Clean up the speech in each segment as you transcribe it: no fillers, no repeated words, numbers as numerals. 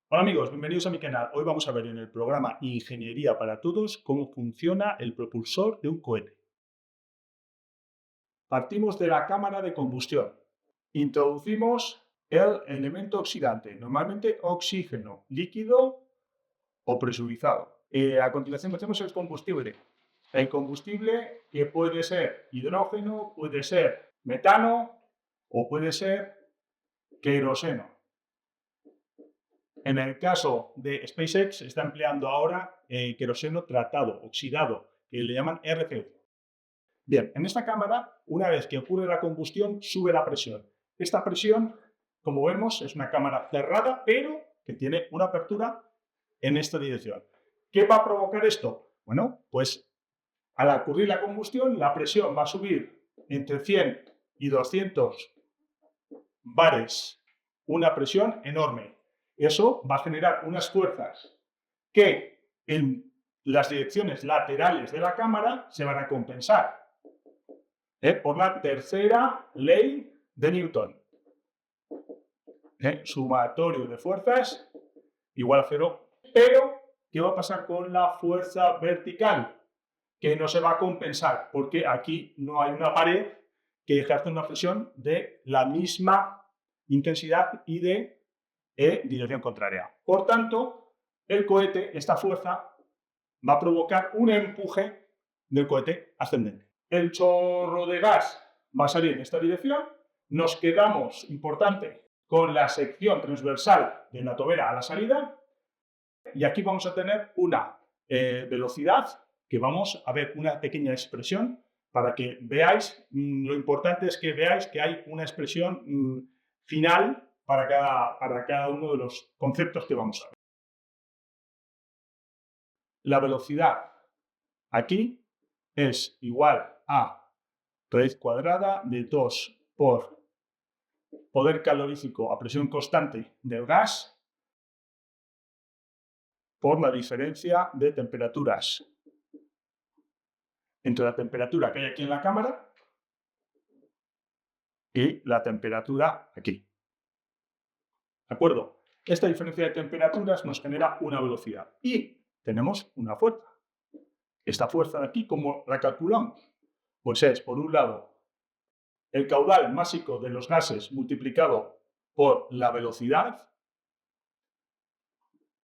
Hola amigos, bienvenidos a mi canal. Hoy vamos a ver en el programa Ingeniería para Todos cómo funciona el propulsor de un cohete. Partimos de la cámara de combustión. Introducimos el elemento oxidante, normalmente oxígeno, líquido o presurizado. A continuación metemos el combustible. El combustible que puede ser hidrógeno, puede ser metano o puede ser queroseno. En el caso de SpaceX, se está empleando ahora queroseno tratado, oxidado, que le llaman RCO. Bien, en esta cámara, una vez que ocurre la combustión, sube la presión. Esta presión, como vemos, es una cámara cerrada, pero que tiene una apertura en esta dirección. ¿Qué va a provocar esto? Bueno, pues al ocurrir la combustión, la presión va a subir entre 100 y 200 bares, una presión enorme. Eso va a generar unas fuerzas que en las direcciones laterales de la cámara se van a compensar por la tercera ley de Newton. Sumatorio de fuerzas igual a cero. Pero, ¿qué va a pasar con la fuerza vertical? Que no se va a compensar, porque aquí no hay una pared que ejerce una presión de la misma intensidad y de dirección contraria. Por tanto, el cohete, esta fuerza, va a provocar un empuje del cohete ascendente. El chorro de gas va a salir en esta dirección. Nos quedamos, importante, con la sección transversal de la tobera a la salida. Y aquí vamos a tener una velocidad que vamos a ver una pequeña expresión para que veáis, lo importante es que veáis que hay una expresión final para cada uno de los conceptos que vamos a ver. La velocidad aquí es igual a raíz cuadrada de 2 por poder calorífico a presión constante del gas por la diferencia de temperaturas entre la temperatura que hay aquí en la cámara y la temperatura aquí. ¿De acuerdo? Esta diferencia de temperaturas nos genera una velocidad y tenemos una fuerza. Esta fuerza de aquí, ¿cómo la calculamos? Pues es, por un lado, el caudal másico de los gases multiplicado por la velocidad,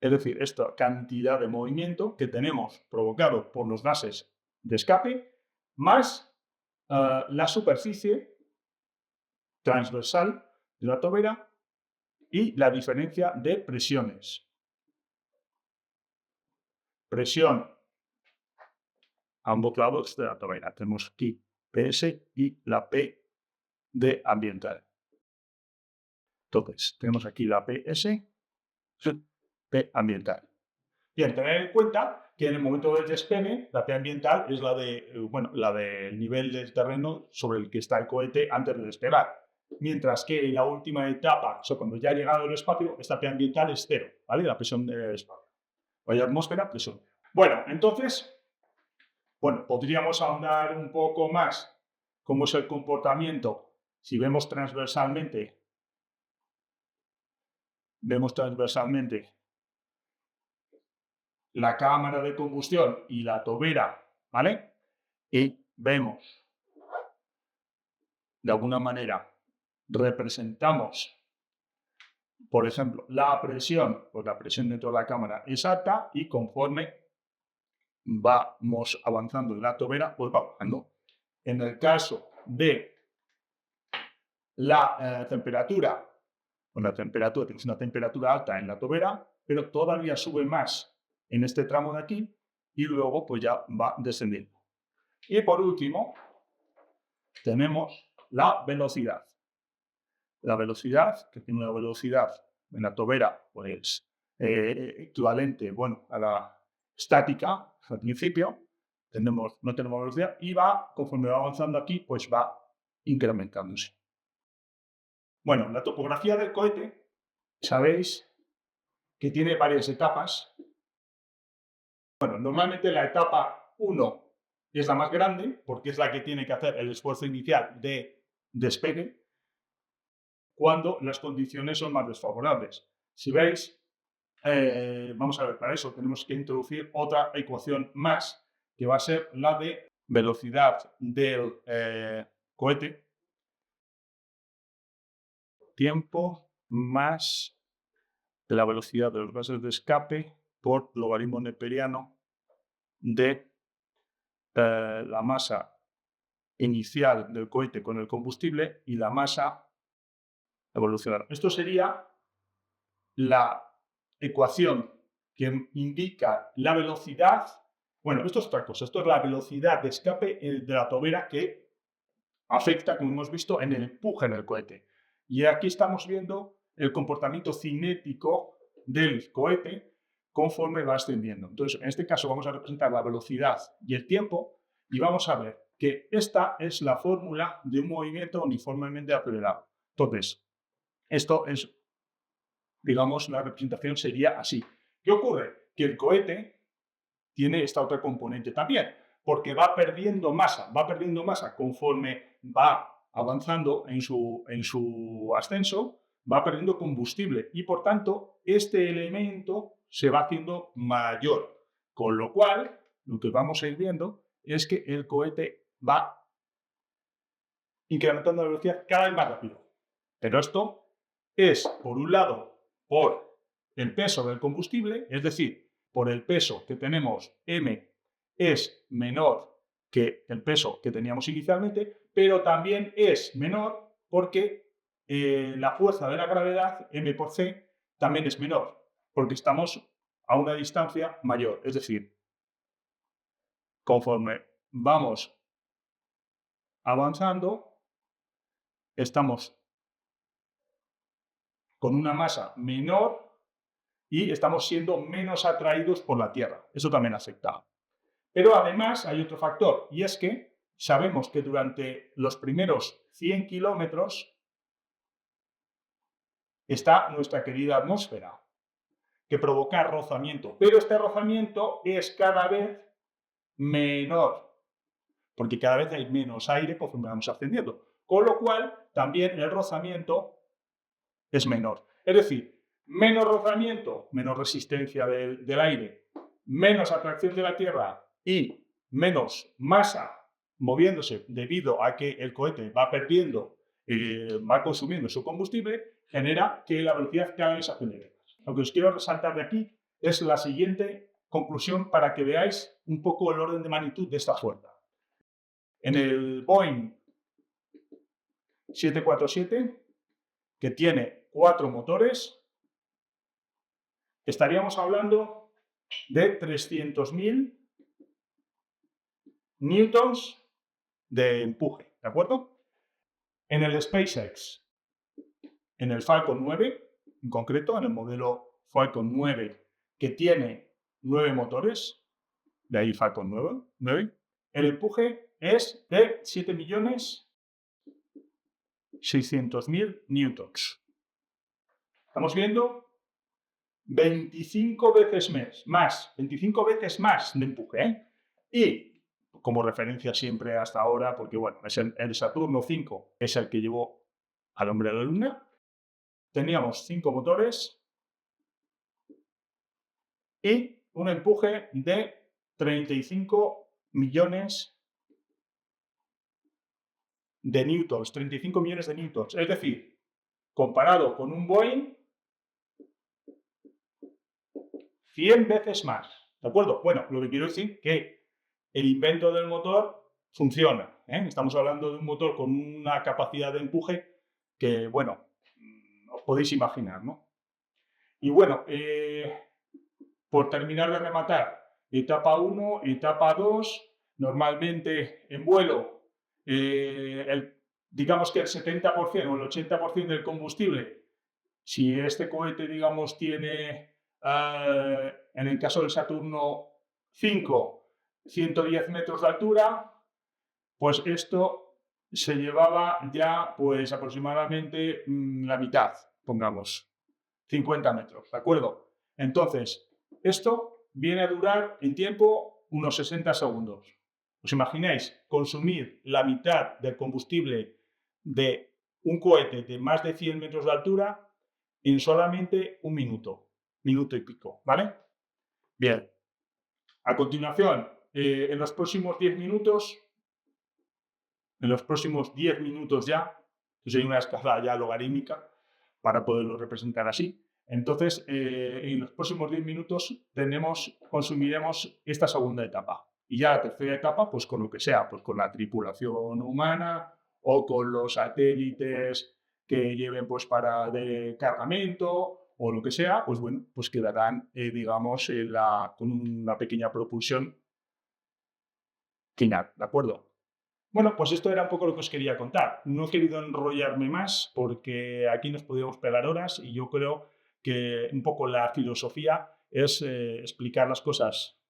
es decir, esta cantidad de movimiento que tenemos provocado por los gases de escape, más la superficie transversal de la tobera y la diferencia de presiones. Presión a ambos lados de la tobera. Tenemos aquí PS y la P de ambiental. Entonces, tenemos aquí la PS, P ambiental. Bien, tener en cuenta que en el momento del despegue, la P ambiental es la del nivel del terreno sobre el que está el cohete antes de despegar. Mientras que en la última etapa, o sea, cuando ya ha llegado al espacio, esta P ambiental es cero, ¿vale? La presión del espacio. Vaya atmósfera, presión. Bueno, entonces, podríamos ahondar un poco más cómo es el comportamiento si vemos transversalmente la cámara de combustión y la tobera, ¿vale? Y vemos, de alguna manera, representamos, por ejemplo, la presión, pues la presión dentro de la cámara es alta y conforme vamos avanzando en la tobera, pues va bajando. En el caso de la temperatura, tenemos una temperatura alta en la tobera, pero todavía sube más en este tramo de aquí y luego pues ya va descendiendo. Y por último, tenemos la velocidad. La velocidad, que tiene una velocidad en la tobera, pues equivalente, a la estática al principio, no tenemos velocidad y conforme va avanzando aquí, pues va incrementándose. Bueno, la topografía del cohete, sabéis que tiene varias etapas. Bueno, normalmente la etapa 1 es la más grande, porque es la que tiene que hacer el esfuerzo inicial de despegue, cuando las condiciones son más desfavorables. Si veis, vamos a ver, para eso tenemos que introducir otra ecuación más, que va a ser la de velocidad del cohete, tiempo más la velocidad de los gases de escape por logaritmo neperiano de la masa inicial del cohete con el combustible y la masa evolucionar. Esto sería la ecuación que indica la velocidad. Bueno, esto es otra cosa. Esto es la velocidad de escape de la tobera que afecta, como hemos visto, en el empuje en el cohete. Y aquí estamos viendo el comportamiento cinético del cohete conforme va ascendiendo. Entonces, en este caso vamos a representar la velocidad y el tiempo y vamos a ver que esta es la fórmula de un movimiento uniformemente acelerado. Entonces, esto es, digamos, la representación sería así. ¿Qué ocurre? Que el cohete tiene esta otra componente también, porque va perdiendo masa conforme va avanzando en su ascenso, va perdiendo combustible y por tanto este elemento se va haciendo mayor, con lo cual lo que vamos a ir viendo es que el cohete va incrementando la velocidad cada vez más rápido. Pero esto es, por un lado, por el peso del combustible, es decir, por el peso que tenemos m es menor que el peso que teníamos inicialmente, pero también es menor porque la fuerza de la gravedad, m por c, también es menor, porque estamos a una distancia mayor. Es decir, conforme vamos avanzando, estamos con una masa menor y estamos siendo menos atraídos por la Tierra. Eso también afecta. Pero además hay otro factor, y es que sabemos que durante los primeros 100 kilómetros está nuestra querida atmósfera, que provoca rozamiento. Pero este rozamiento es cada vez menor, porque cada vez hay menos aire conforme vamos ascendiendo. Con lo cual, también el rozamiento es menor. Es decir, menos rozamiento, menos resistencia del aire, menos atracción de la Tierra y menos masa moviéndose debido a que el cohete va perdiendo, va consumiendo su combustible, genera que la velocidad cada vez se acelere. Lo que os quiero resaltar de aquí es la siguiente conclusión para que veáis un poco el orden de magnitud de esta fuerza. En el Boeing 747, que tiene 4 motores, estaríamos hablando de 300.000 newtons de empuje, ¿de acuerdo? En el SpaceX, en el Falcon 9, en concreto, en el modelo Falcon 9, que tiene 9 motores, de ahí Falcon 9, el empuje es de 7.600.000 newtons. Estamos viendo 25 veces más de empuje, ¿eh? Y como referencia siempre hasta ahora, porque bueno, es el Saturno 5, es el que llevó al hombre a la Luna, teníamos 5 motores y un empuje de 35 millones de newtons, 35 millones de newtons. Es decir, comparado con un Boeing, 100 veces más. ¿De acuerdo? Bueno, lo que quiero decir que el invento del motor funciona, ¿eh? Estamos hablando de un motor con una capacidad de empuje que, bueno, os podéis imaginar, ¿no? Y bueno, por terminar de rematar, etapa 1, etapa 2, normalmente en vuelo, digamos que el 70% o el 80% del combustible, si este cohete, digamos, tiene, en el caso del Saturno 5, 110 metros de altura, pues esto se llevaba ya pues aproximadamente la mitad, pongamos, 50 metros, ¿de acuerdo? Entonces, esto viene a durar en tiempo unos 60 segundos. ¿Os imagináis consumir la mitad del combustible de un cohete de más de 100 metros de altura en solamente un minuto? minuto y pico, ¿vale? Bien. A continuación, en los próximos 10 minutos, ya, que soy una escala ya logarítmica para poderlo representar así. Entonces, en los próximos 10 minutos consumiremos esta segunda etapa. Y ya la tercera etapa, pues con lo que sea, pues con la tripulación humana o con los satélites que lleven pues para de cargamento o lo que sea, pues bueno, pues quedarán, digamos, con una pequeña propulsión final, ¿de acuerdo? Bueno, pues esto era un poco lo que os quería contar. No he querido enrollarme más porque aquí nos podríamos pegar horas y yo creo que un poco la filosofía es explicar las cosas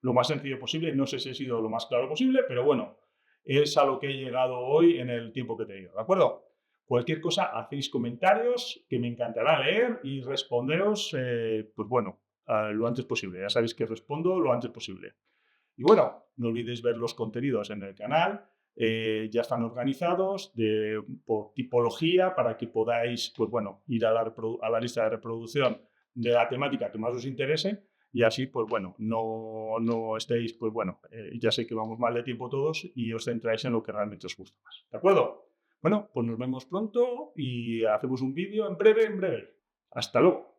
lo más sencillo posible. No sé si he sido lo más claro posible, pero bueno, es a lo que he llegado hoy en el tiempo que he tenido, ¿de acuerdo? Cualquier cosa, hacéis comentarios que me encantará leer y responderos, pues bueno, lo antes posible. Ya sabéis que respondo lo antes posible. Y bueno, no olvidéis ver los contenidos en el canal. Ya están organizados por tipología para que podáis, pues bueno, ir a la lista de reproducción de la temática que más os interese y así, pues bueno, no estéis, pues bueno, ya sé que vamos mal de tiempo todos y os centráis en lo que realmente os gusta más. ¿De acuerdo? Bueno, pues nos vemos pronto y hacemos un vídeo en breve, en breve. Hasta luego.